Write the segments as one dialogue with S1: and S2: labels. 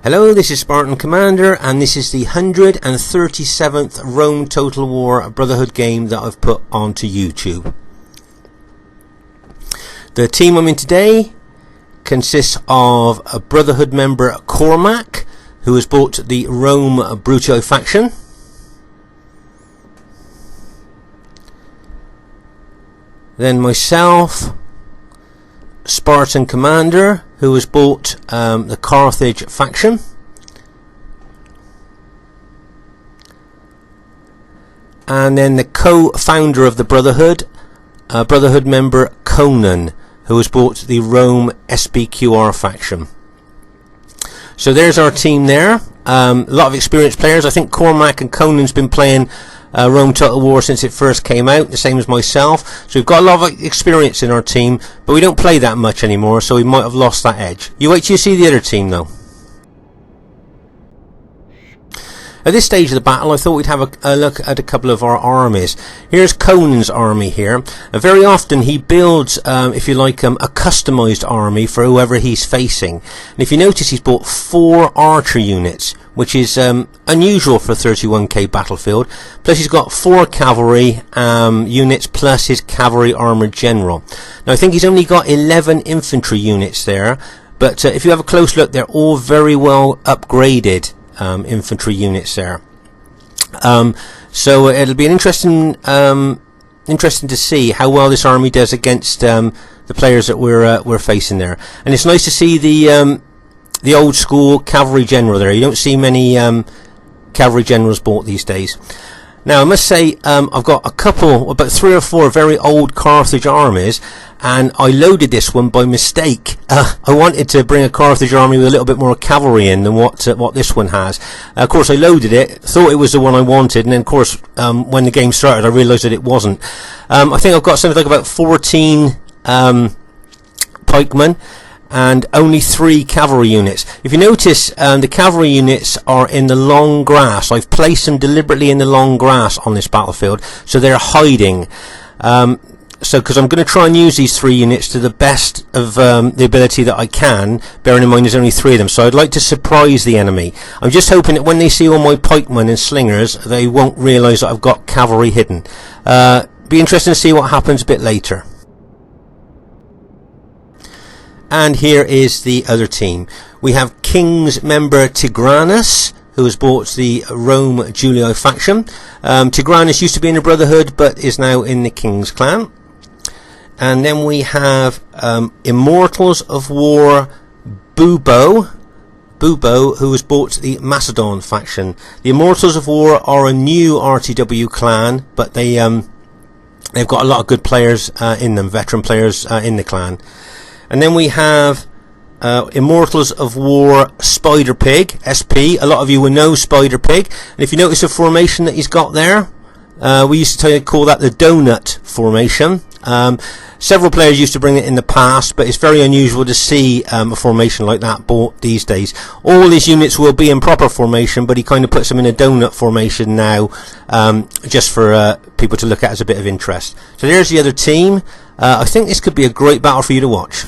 S1: Hello, this is Spartan Commander, and this is the 137th Rome Total War Brotherhood game that I've put onto YouTube. The team I'm in today consists of a Brotherhood member Cormac, who has bought the Rome Brutio faction. Then myself, Spartan Commander, who has bought the Carthage faction. And then the co-founder of the Brotherhood, Brotherhood member Conan, who has bought the Rome SBQR faction. So there's our team there. A lot of experienced players. I think Cormac and Conan's been playing Rome Total War since it first came out, the same as myself. So we've got a lot of experience in our team, but we don't play that much anymore, so we might have lost that edge. You wait till you see the other team though. At this stage of the battle, I thought we'd have a look at a couple of our armies. Here's Conan's army here. Very often he builds, if you like, a customised army for whoever he's facing. And if you notice, he's bought 4 archer units, which is unusual for a 31k battlefield. Plus he's got 4 cavalry units plus his cavalry armoured general. Now I think he's only got 11 infantry units there, but if you have a close look, they're all very well upgraded infantry units there. So it'll be an interesting to see how well this army does against the players that we're facing there. And it's nice to see the old school cavalry general there. You don't see many cavalry generals bought these days. Now I must say, I've got about 3 or 4 very old Carthage armies, and I loaded this one by mistake. I wanted to bring a Carthage army with a little bit more cavalry in than what this one has. Of course I loaded it, thought it was the one I wanted, and then of course when the game started I realised that it wasn't. I think I've got something like about 14 pikemen and only 3 cavalry units. If you notice, the cavalry units are in the long grass. I've placed them deliberately in the long grass on this battlefield, so they're hiding. So because I'm going to try and use these 3 units to the best of the ability that I can, bearing in mind there's only 3 of them, so I'd like to surprise the enemy. I'm just hoping that when they see all my pikemen and slingers, they won't realise that I've got cavalry hidden. Be interesting to see what happens a bit later. And here is the other team. We have King's member Grannis, who has bought the Rome Julii faction. Grannis used to be in the Brotherhood, but is now in the King's clan. And then we have Immortals of War Bubo, who has bought the Macedon faction. The Immortals of War are a new RTW clan, but they've got a lot of good players in them, veteran players in the clan. And then we have Immortals of War Spider Pig, SP. A lot of you will know Spider Pig. And if you notice the formation that he's got there, we used to call that the donut formation. Several players used to bring it in the past, but it's very unusual to see a formation like that bought these days. All his units will be in proper formation, but he kind of puts them in a donut formation now, just for people to look at as a bit of interest. So there's the other team. I think this could be a great battle for you to watch.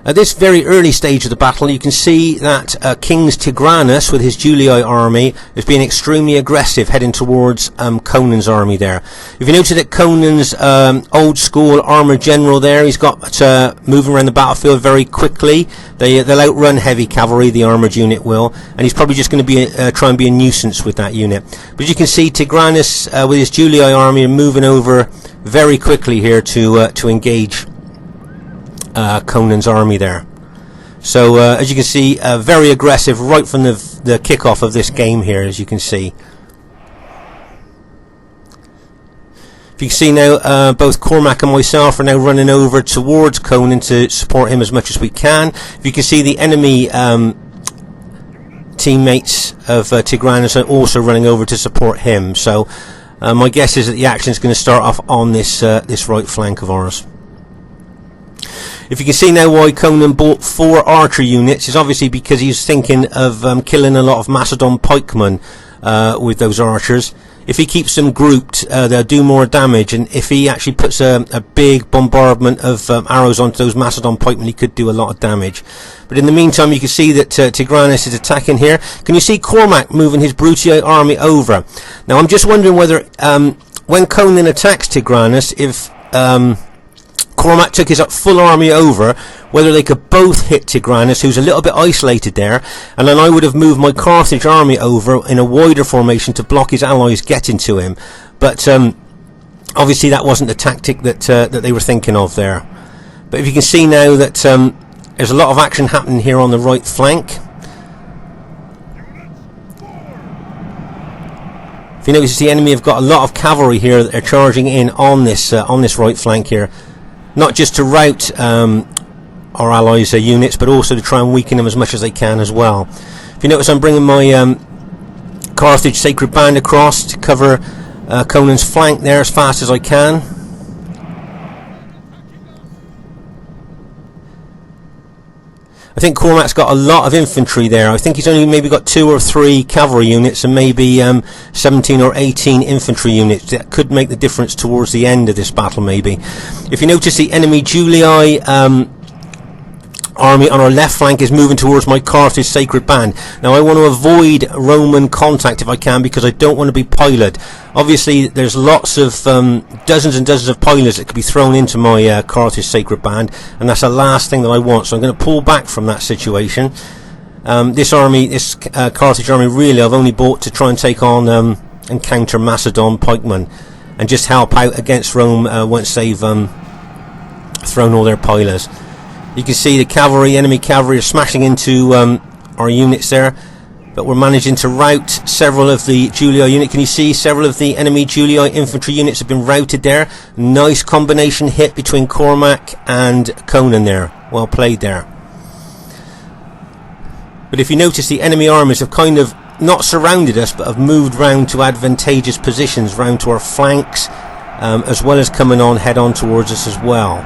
S1: At this very early stage of the battle, you can see that King's Grannis with his Julii army is being extremely aggressive, heading towards Conan's army there. If you notice that Conan's old school armoured general there, he's got moving around the battlefield very quickly. They'll outrun heavy cavalry, the armoured unit will, and he's probably just going to be try and be a nuisance with that unit. But as you can see, Grannis with his Julii army are moving over very quickly here to engage Conan's army there. So as you can see, very aggressive right from the kickoff of this game here, as you can see. If you can see now, both Cormac and myself are now running over towards Conan to support him as much as we can. If you can see, the enemy teammates of Grannis are also running over to support him. So my guess is that the action is going to start off on this right flank of ours. If you can see now why Conan bought 4 archer units, is obviously because he's thinking of killing a lot of Macedon pikemen with those archers. if he keeps them grouped, they'll do more damage, and if he actually puts a big bombardment of arrows onto those Macedon pikemen, he could do a lot of damage. But in the meantime, you can see that Grannis is attacking here. Can you see Cormac moving his Brutii army over? Now I'm just wondering whether when Conan attacks Grannis, if Cormac took his full army over, whether they could both hit Grannis, who's a little bit isolated there, and then I would have moved my Carthage army over in a wider formation to block his allies getting to him. But obviously that wasn't the tactic that they were thinking of there. But if you can see now that there's a lot of action happening here on the right flank. If you notice, the enemy have got a lot of cavalry here that are charging in on this right flank here, not just to rout our allies' units, but also to try and weaken them as much as they can as well. If you notice, I'm bringing my Carthage Sacred Band across to cover Conan's flank there as fast as I can. I think Cormac's got a lot of infantry there. I think he's only maybe got 2 or 3 cavalry units and maybe 17 or 18 infantry units. That could make the difference towards the end of this battle, maybe. If you notice, the enemy Julii army on our left flank is moving towards my Carthage Sacred Band. Now I want to avoid Roman contact if I can, because I don't want to be piloted. Obviously there's lots of dozens and dozens of pilots that could be thrown into my Carthage Sacred Band, and that's the last thing that I want, so I'm going to pull back from that situation. This Carthage army really I've only bought to try and take on and counter Macedon pikemen and just help out against Rome once they've thrown all their pilots. You can see the cavalry, enemy cavalry, are smashing into our units there, but we're managing to rout several of the Julii units. Can you see several of the enemy Julii infantry units have been routed there? Nice combination hit between Cormac and Conan there. Well played there. But if you notice, the enemy armies have kind of not surrounded us, but have moved round to advantageous positions, round to our flanks, as well as coming on head on towards us as well.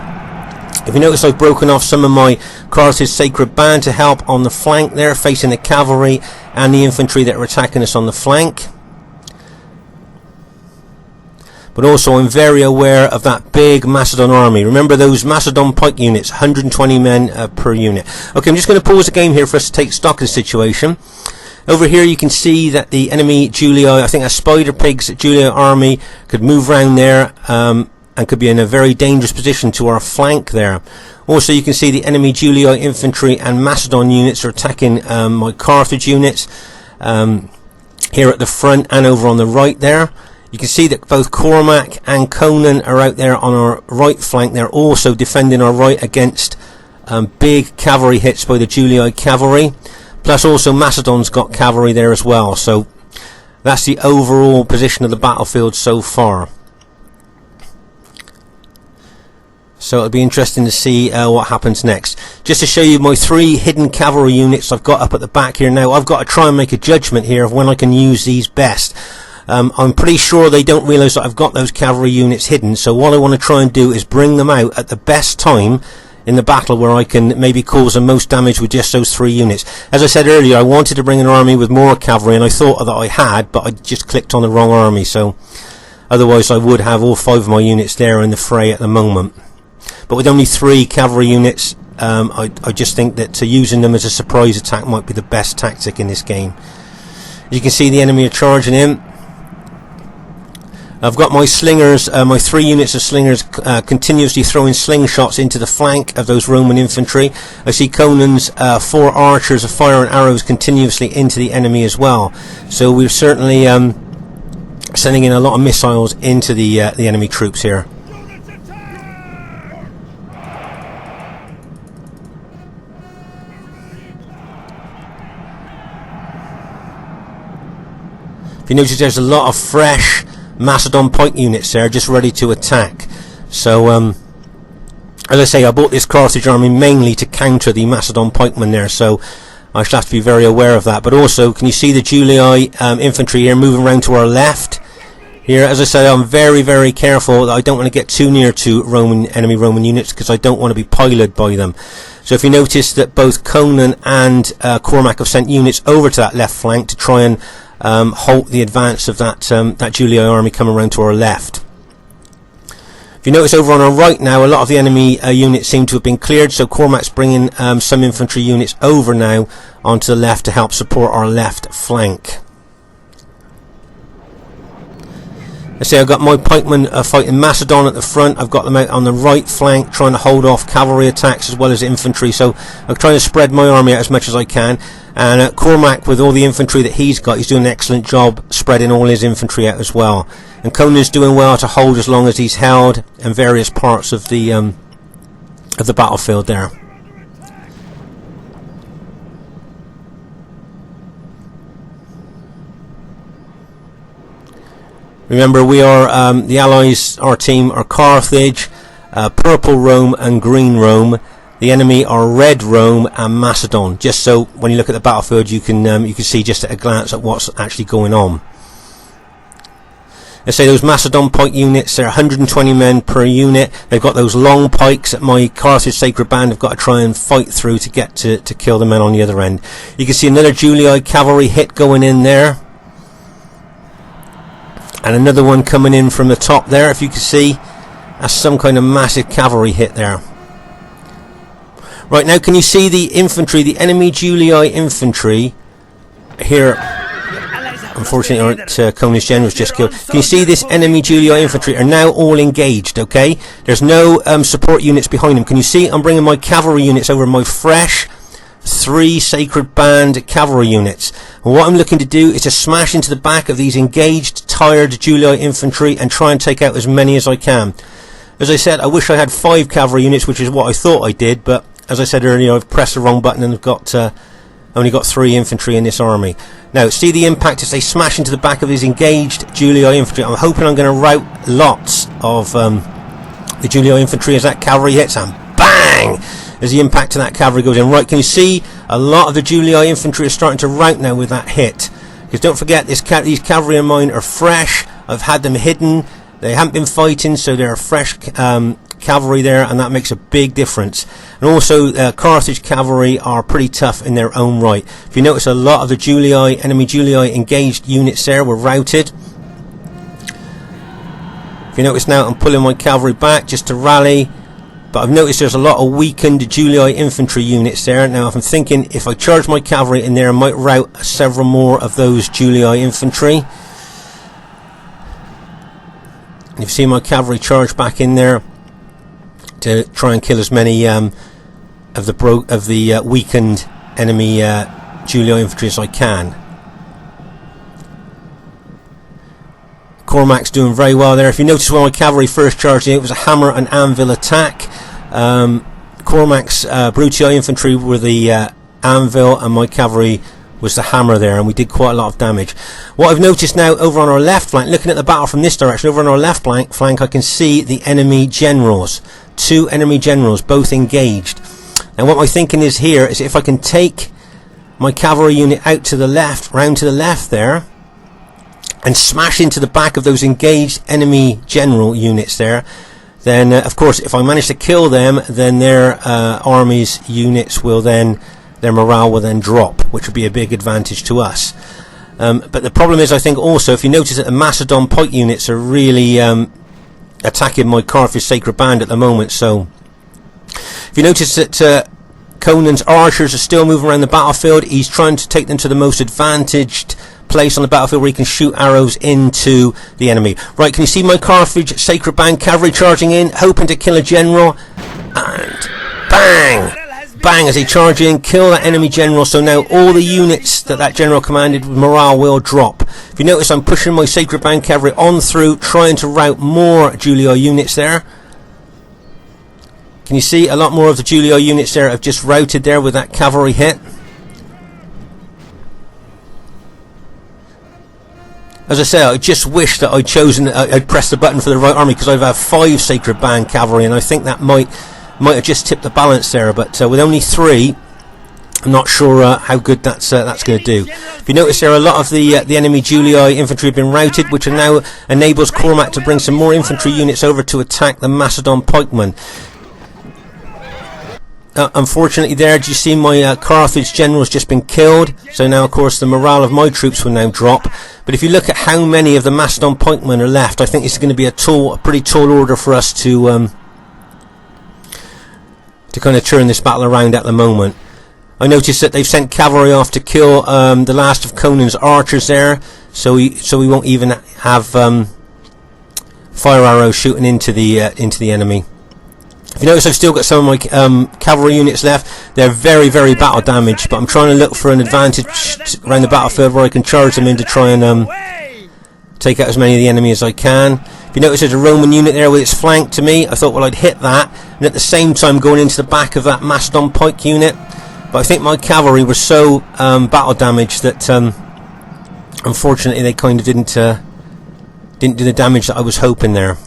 S1: If you notice, I've broken off some of my Carthage Sacred Band to help on the flank there, facing the cavalry and the infantry that are attacking us on the flank. But also I'm very aware of that big Macedon army. Remember those Macedon pike units, 120 men per unit. Okay, I'm just going to pause the game here for us to take stock of the situation. Over here you can see that the enemy Julii, I think a Spider Pig's Julii army, could move round there and could be in a very dangerous position to our flank there. Also you can see the enemy Julii infantry and Macedon units are attacking my Carthage units here at the front and over on the right there. You can see that both Cormac and Conan are out there on our right flank. They're also defending our right against big cavalry hits by the Julii cavalry. Plus also Macedon's got cavalry there as well. So that's the overall position of the battlefield so far. So it'll be interesting to see what happens next. Just to show you my 3 hidden cavalry units I've got up at the back here now. I've got to try and make a judgment here of when I can use these best. I'm pretty sure they don't realise that I've got those cavalry units hidden, so what I want to try and do is bring them out at the best time in the battle where I can maybe cause the most damage with just those 3 units. As I said earlier, I wanted to bring an army with more cavalry, and I thought that I had, but I just clicked on the wrong army, so otherwise I would have all 5 of my units there in the fray at the moment. But with only 3 cavalry units, I just think that using them as a surprise attack might be the best tactic in this game. You can see the enemy are charging in. I've got my slingers, my 3 units of slingers continuously throwing slingshots into the flank of those Roman infantry. I see Conan's 4 archers are firing arrows continuously into the enemy as well. So we're certainly sending in a lot of missiles into the enemy troops here. If you notice, there's a lot of fresh Macedon pike units there just ready to attack. So as I say, I bought this Carthage army mainly to counter the Macedon pikemen there, so I shall have to be very aware of that. But also, can you see the Julii infantry here moving around to our left here? As I say, I'm very, very careful that I don't want to get too near to enemy Roman units, because I don't want to be piloted by them. So if you notice that both Conan and Cormac have sent units over to that left flank to try and halt the advance of that Julii army coming around to our left. If you notice over on our right now, a lot of the enemy units seem to have been cleared, so Cormac's bringing some infantry units over now onto the left to help support our left flank. I say I've got my pikemen fighting Macedon at the front. I've got them out on the right flank trying to hold off cavalry attacks as well as infantry, so I'm trying to spread my army out as much as I can. And Cormac, with all the infantry that he's got, he's doing an excellent job spreading all his infantry out as well. And Conan's doing well to hold as long as he's held in various parts of the battlefield there. Remember, we are the Allies. Our team are Carthage, purple Rome and green Rome. The enemy are red Rome and Macedon. Just so when you look at the battlefield, you can see just at a glance at what's actually going on. Let's say those Macedon pike units, they're 120 men per unit. They've got those long pikes that my Carthage Sacred Band have got to try and fight through to get to kill the men on the other end. You can see another Julii cavalry hit going in there. And another one coming in from the top there, if you can see. That's some kind of massive cavalry hit there. Right, now can you see the infantry, the enemy Julii infantry here? Unfortunately, Conan's general's just killed. Can you see this enemy Julii infantry are now all engaged, okay? There's no support units behind them. Can you see I'm bringing my cavalry units over, my fresh 3 Sacred Band cavalry units. And what I'm looking to do is to smash into the back of these engaged, tired Julii infantry and try and take out as many as I can. As I said, I wish I had 5 cavalry units, which is what I thought I did, but as I said earlier, I've pressed the wrong button and I've got only got 3 infantry in this army. Now, see the impact as they smash into the back of these engaged Julii infantry. I'm hoping I'm going to rout lots of the Julii infantry as that cavalry hits, and bang! As the impact of that cavalry goes in. Right, can you see a lot of the Julii infantry are starting to rout now with that hit? Because don't forget, these cavalry of mine are fresh. I've had them hidden. They haven't been fighting, so they're fresh cavalry there, and that makes a big difference. And also, Carthage cavalry are pretty tough in their own right. If you notice, a lot of the enemy Julii engaged units there were routed. If you notice now, I'm pulling my cavalry back just to rally. But I've noticed there's a lot of weakened Julii infantry units there. Now, if I'm thinking, if I charge my cavalry in there, I might rout several more of those Julii infantry. And you see my cavalry charge back in there to try and kill as many of the weakened enemy Julii infantry as I can. Cormac's doing very well there. If you notice when my cavalry first charged in, it was a hammer and anvil attack. Cormac's Brutii infantry were the anvil, and my cavalry was the hammer there, and we did quite a lot of damage. What I've noticed now over on our left flank, looking at the battle from this direction, over on our left flank I can see the enemy generals. 2 enemy generals, both engaged. And what my thinking is here is if I can take my cavalry unit out to the left, round to the left there, and smash into the back of those engaged enemy general units there, then of course if I manage to kill them, then their army's units will then, their morale will then drop, which would be a big advantage to us. But the problem is, I think also, if you notice that the Macedon pike units are really attacking my Carthage Sacred Band at the moment. So if you notice that Conan's archers are still moving around the battlefield, he's trying to take them to the most advantaged place on the battlefield where he can shoot arrows into the enemy. Right, can you see my Carthage Sacred Band cavalry charging in, hoping to kill a general, and bang! Bang, as they charge in, kill that enemy general. So now all the units that general commanded, morale will drop. If you notice, I'm pushing my Sacred Band cavalry on through, trying to rout more Julii units there. Can you see a lot more of the Julii units there have just routed there with that cavalry hit? As I say, I just wish that I'd pressed the button for the right army, because I've had 5 Sacred Band cavalry, and I think that might have just tipped the balance there. But with only 3, I'm not sure how good that's going to do. If you notice there, a lot of the enemy Julii infantry have been routed, which now enables Cormac to bring some more infantry units over to attack the Macedon pikemen. unfortunately there, do you see my Carthage general's just been killed? So now, of course, the morale of my troops will now drop. But if you look at how many of the Macedon pikemen are left, I think it's going to be a pretty tall order for us to kind of turn this battle around at the moment. I noticed that they've sent cavalry off to kill the last of Conan's archers there, so we won't even have fire arrows shooting into the enemy. If you notice, I've still got some of my cavalry units left. They're very, very battle damaged, but I'm trying to look for an advantage around the battlefield where I can charge them in to try and take out as many of the enemy as I can. If you notice, there's a Roman unit there with its flank to me. I thought, well, I'd hit that, and at the same time going into the back of that Macedon pike unit. But I think my cavalry were so battle damaged that unfortunately they kind of didn't do the damage that I was hoping there.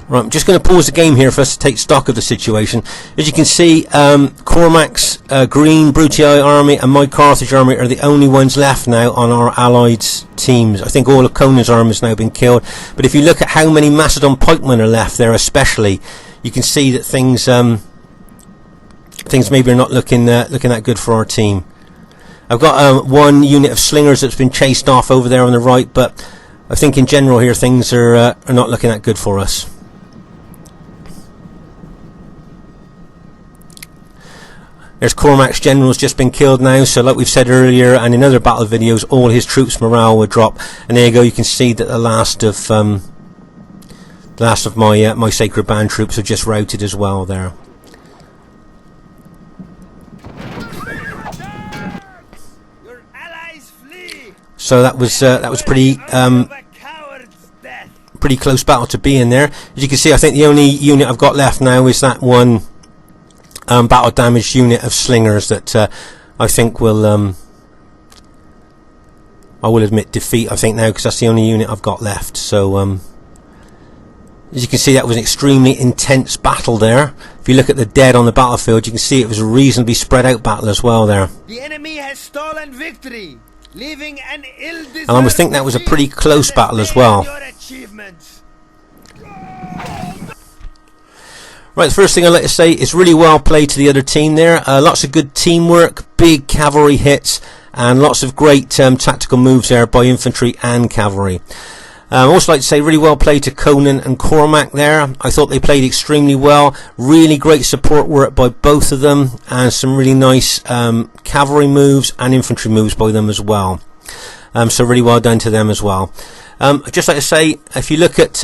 S1: Right, I'm just going to pause the game here for us to take stock of the situation. As you can see, Cormac's Green Brutii army and my Carthage army are the only ones left now on our allied teams. I think all of Conan's army has now been killed. But if you look at how many Macedon pikemen are left there especially, you can see that things maybe are not looking that good for our team. I've got one unit of slingers that's been chased off over there on the right, but I think in general here things are not looking that good for us. There's Cormac's general's just been killed now, so like we've said earlier and in other battle videos, all his troops' morale will drop. And there you go, you can see that the last of my Sacred Band troops are just routed as well there. So that was pretty close battle to be in there. As you can see, I think the only unit I've got left now is that one battle damaged unit of slingers that I think will I will admit defeat, I think, now, because that's the only unit I've got left. So as you can see, that was an extremely intense battle there. If you look at the dead on the battlefield, you can see it was a reasonably spread out battle as well there.
S2: The enemy has stolen victory, leaving an ill-deserved,
S1: and I would think that was a pretty close battle as well. Right, the first thing I'd like to say is really well played to the other team there. Lots of good teamwork, big cavalry hits, and lots of great tactical moves there by infantry and cavalry. I'd also like to say really well played to Conan and Cormac there. I thought they played extremely well. Really great support work by both of them, and some really nice cavalry moves and infantry moves by them as well. So really well done to them as well. I'd just like to say, if you look at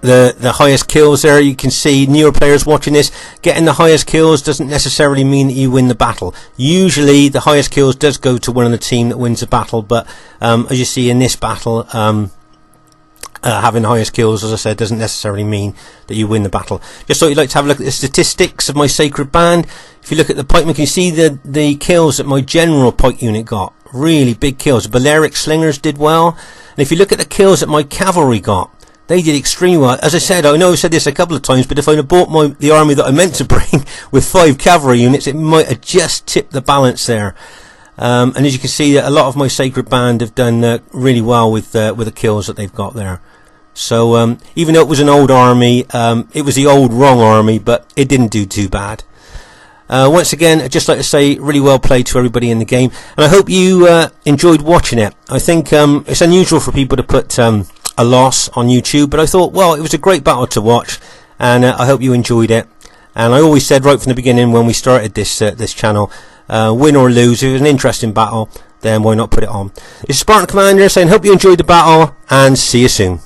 S1: the highest kills there, you can see newer players watching this, getting the highest kills doesn't necessarily mean that you win the battle. Usually the highest kills does go to one of the team that wins the battle, but as you see in this battle, having the highest kills, as I said, doesn't necessarily mean that you win the battle. Just thought you'd like to have a look at the statistics of my Sacred Band. If you look at the pikemen, you can see the kills that my general pike unit got. Really big kills. Balearic slingers did well, and if you look at the kills that my cavalry got, they did extremely well. As I said, I know I've said this a couple of times, but if I'd have bought the army that I meant to bring with 5 cavalry units, it might have just tipped the balance there. And as you can see, a lot of my Sacred Band have done really well with the kills that they've got there. So even though it was an old army, it was the old wrong army, but it didn't do too bad. Once again, I'd just like to say really well played to everybody in the game, and I hope you enjoyed watching it. I think it's unusual for people to put a loss on YouTube, but I thought, well, it was a great battle to watch, and I hope you enjoyed it. And I always said right from the beginning when we started this channel, win or lose, if it was an interesting battle, then why not put it on. It's Spartan Commander saying hope you enjoyed the battle, and see you soon.